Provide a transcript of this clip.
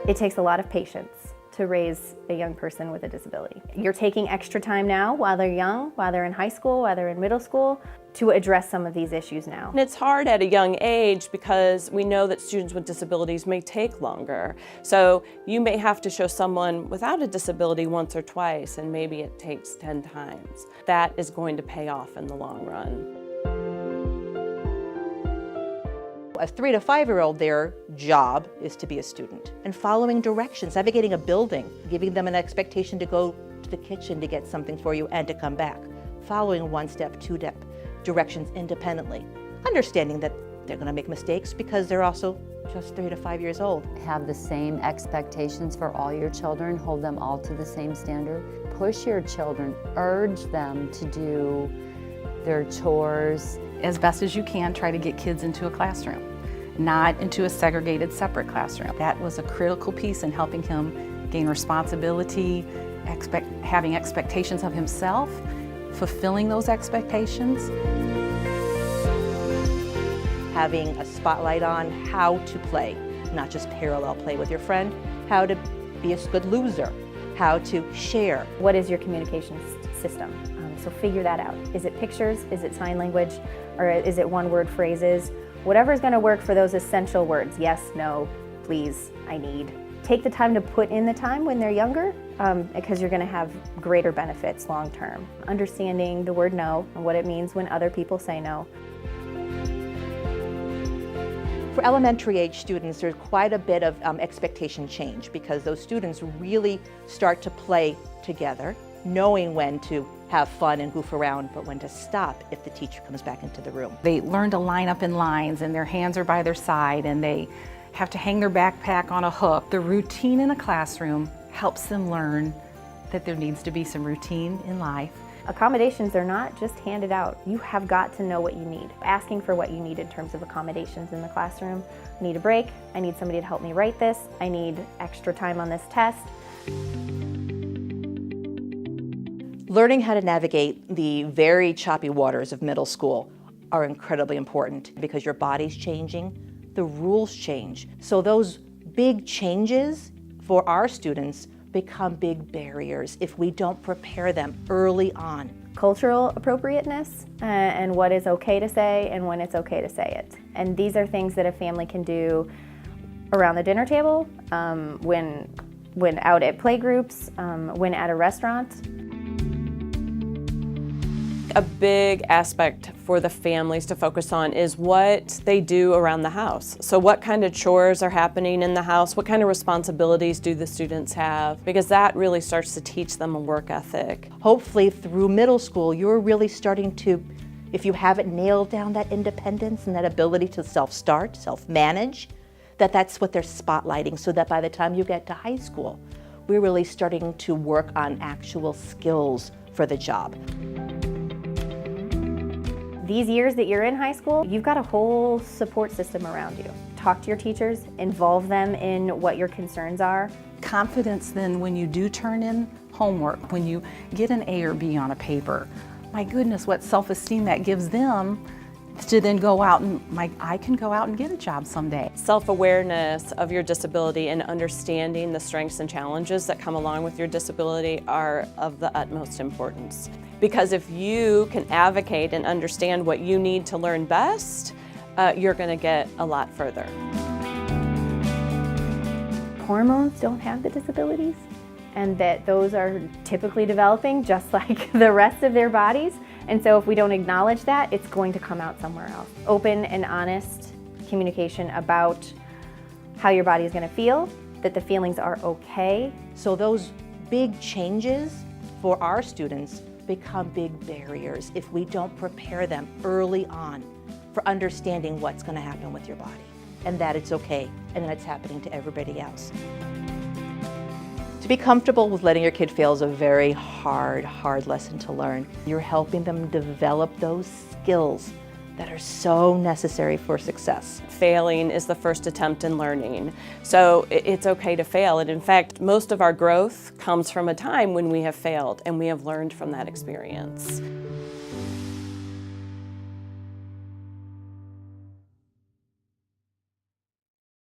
It takes a lot of patience to raise a young person with a disability. You're taking extra time now while they're young, while they're in high school, while they're in middle school, to address some of these issues now. And it's hard at a young age because we know that students with disabilities may take longer. So you may have to show someone without a disability once or twice, and maybe it takes 10 times. That is going to pay off in the long run. A 3 to 5-year-old, their job is to be a student and following directions, navigating a building, giving them an expectation to go to the kitchen to get something for you and to come back, following 1-step, 2-step directions independently, understanding that they're going to make mistakes because they're also just 3 to 5 years old. Have the same expectations for all your children, hold them all to the same standard. Push your children, urge them to do their chores. As best as you can, try to get kids into a classroom, not into a segregated separate classroom. That was a critical piece in helping him gain responsibility, having expectations of himself, fulfilling those expectations. Having a spotlight on how to play, not just parallel play with your friend, how to be a good loser, how to share. What is your communication system? So figure that out. Is it pictures? Is it sign language? Or is it one-word phrases? Whatever's going to work for those essential words. Yes, no, please, I need. Take the time to put in the time when they're younger because you're going to have greater benefits long term. Understanding the word no and what it means when other people say no. For elementary age students, there's quite a bit of expectation change because those students really start to play together, knowing when to have fun and goof around, but when to stop if the teacher comes back into the room. They learn to line up in lines and their hands are by their side and they have to hang their backpack on a hook. The routine in a classroom helps them learn that there needs to be some routine in life. Accommodations are not just handed out. You have got to know what you need. Asking for what you need in terms of accommodations in the classroom. I need a break, I need somebody to help me write this, I need extra time on this test. Learning how to navigate the very choppy waters of middle school are incredibly important because your body's changing, the rules change. So those big changes for our students become big barriers if we don't prepare them early on. Cultural appropriateness and what is okay to say and when it's okay to say it. And these are things that a family can do around the dinner table, when out at playgroups, when at a restaurant. A big aspect for the families to focus on is what they do around the house. So what kind of chores are happening in the house? What kind of responsibilities do the students have? Because that really starts to teach them a work ethic. Hopefully through middle school, you're really starting to, if you haven't nailed down that independence and that ability to self-start, self-manage, that's what they're spotlighting so that by the time you get to high school, we're really starting to work on actual skills for the job. These years that you're in high school, you've got a whole support system around you. Talk to your teachers, involve them in what your concerns are. Confidence then when you do turn in homework, when you get an A or B on a paper, my goodness, what self-esteem that gives them to then go out and, I can go out and get a job someday. Self-awareness of your disability and understanding the strengths and challenges that come along with your disability are of the utmost importance. Because if you can advocate and understand what you need to learn best, you're going to get a lot further. Hormones don't have the disabilities, and that those are typically developing just like the rest of their bodies. And so if we don't acknowledge that, it's going to come out somewhere else. Open and honest communication about how your body is going to feel, that the feelings are okay. So those big changes for our students become big barriers if we don't prepare them early on for understanding what's going to happen with your body and that it's okay and that it's happening to everybody else. To be comfortable with letting your kid fail is a very hard lesson to learn. You're helping them develop those skills that are so necessary for success. Failing is the first attempt in learning. So it's okay to fail. And in fact, most of our growth comes from a time when we have failed and we have learned from that experience.